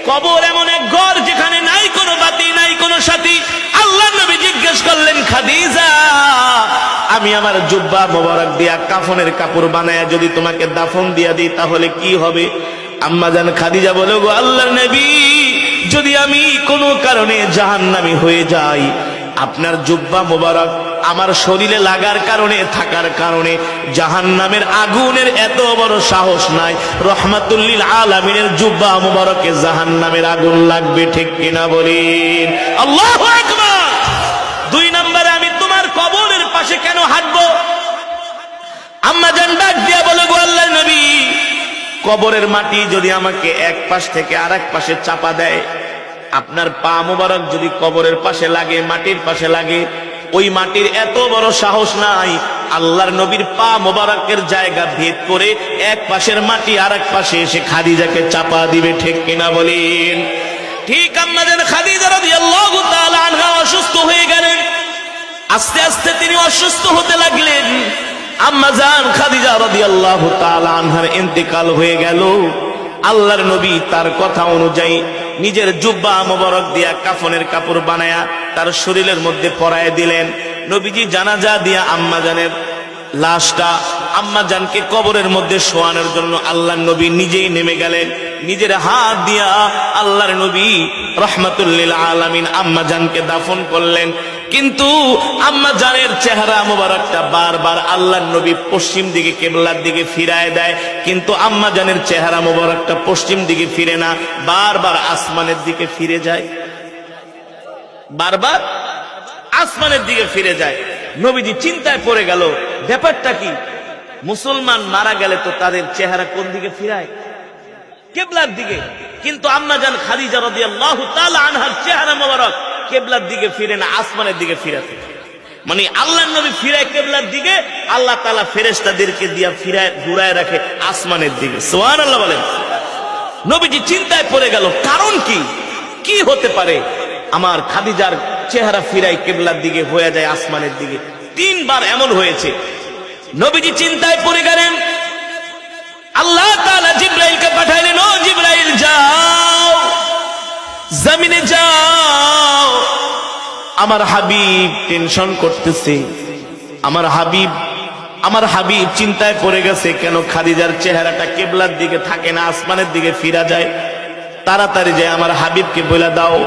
কবর এমন এক ঘর যেখানে নাই কোনো বাতি, নাই কোনো সাথী। আল্লাহর নবী জিজ্ঞেস করলেন, খাদিজা, আমি আমার জুব্বা মোবারক দিয়া কাফনের কাপড় বানায়া যদি তোমাকে দাফন দিয়া দিই তাহলে কি হবে? আম্মা জান খাদিজা বলে, গো আল্লাহর নবী, যদি আমি কোনো কারণে জাহান্নামী হয়ে যাই, আপনার জুব্বা মোবারক আমার শরীরে লাগার কারণে, থাকার কারণে জাহান্নামের আগুনের এত বড় সাহস নাই। রহমাতুল লিল আলামিনের জুব্বা মোবারকে জাহান্নামের আগুন লাগবে, ঠিক কিনা বলেন? আল্লাহু আকবার। 2 নম্বরে, আমি তোমার কবরের পাশে কেন হাঁটবো? আম্মা জান ডাক দিয়া বলে, গো আল্লাহর নবী, কবরের মাটি যদি আমাকে এক পাশ থেকে আরেক পাশে চাপা দেয়, আপনার পা মোবারক যদি কবরের পাশে লাগে, মাটির পাশে লাগে, ওই মাটির এত বড় সাহস নাই আল্লাহর নবীর পা মোবারকের জায়গা ভেদ করে এক পাশের মাটি আরেক পাশে এসে খাদিজাকে চাপা দিবে, ঠিক কিনা বলেন? ঠিক আম্মা জান খাদিজা রাদিয়াল্লাহু তাআলা আনহা অসুস্থ হয়ে গেলেন। আস্তে আস্তে তিনি অসুস্থ হতে লাগলেন। আম্মা জান খাদিজা রাদিয়াল্লাহু তাআলা আনহার ইন্তেকাল হয়ে গেল। আল্লাহর নবী তার কথা অনুযায়ী নিজের জুব্বা মোবারক দিয়া কাফনের কাপড় বানায়া তার শরীরের মধ্যে পরায় দিলেন। নবীজি জানাজা দিয়া আম্মা জানের লাশটা আম্মা জানকে কবরের মধ্যে শোয়ানোর জন্য আল্লাহর নবী নিজেই নেমে গেলেন। নিজের হাত দিয়া আল্লাহর নবী রহমাতুল লিল আলামিন আম্মা জানকে দাফন করলেন। কিন্তু আম্মা জানের চেহারা মোবারকটা বারবার আল্লাহর নবী পশ্চিম দিকে, কিবলার দিকে ফিরায় দেয়, কিন্তু আম্মা জানের চেহারা মোবারকটা পশ্চিম দিকে ফিরে না, বারবার আসমানের দিকে ফিরে যায়, বারবার আসমানের দিকে ফিরে যায়। নবীজি চিন্তায় পড়ে গেল, ব্যাপারটা কি? মুসলমান মারা গেলে তো তাদের চেহারা কোন দিকে ফিরায়? কিবলার দিকে। কিন্তু আম্মা জান খাদিজা রাদিয়াল্লাহু তাআলা আনহার চেহারা মোবারক কিবলার দিকে ফিরে না, আসমানের দিকে ফিরাতে। মানে আল্লাহর নবী ফিরায় কিবলার দিকে, আল্লাহ তাআলা ফেরেশতাদেরকে দিয়া ফিরায় ঘুরায় রাখে আসমানের দিকে। সুবহানাল্লাহ বলেন। নবীজি চিন্তায় পড়ে গেল, কারণ কি? কি হতে পারে আমার খাদিজার চেহারা ফিরায় কিবলার দিকে, হয়ে যায় আসমানের দিকে? 3 বার এমন হয়েছে। নবীজি চিন্তায় পড়ে গেলেন। আল্লাহ তাআলা জিবরাইলকে পাঠাইলেন, ও জিবরাইল, যাও জমিনে যাও, আমার হাবিব টেনশন করতেছে, আমার হাবিব চিন্তায় পড়ে গেছে, কেন খাদিজার চেহারাটা কিবলার দিকে থাকে না, আসমানের দিকে ফিরা যায়। তাড়াতাড়ি যায় আমার হাবিবকে বলে দাও।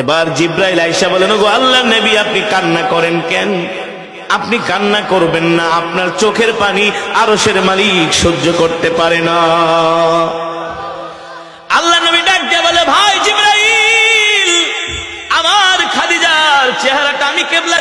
এবার জিবরাইল আয়েশা বলেন, গো আল্লাহর নবী, আপনি কান্না করেন কেন? আপনি কান্না করবেন না, আপনার চোখের পানি আরশের মালিক সহ্য করতে পারে না। আল্লাহর নবী ডাক দিয়ে বলে, ভাই জিবরাইল, আমার খাদিজার চেহারাটা আমি কিবলা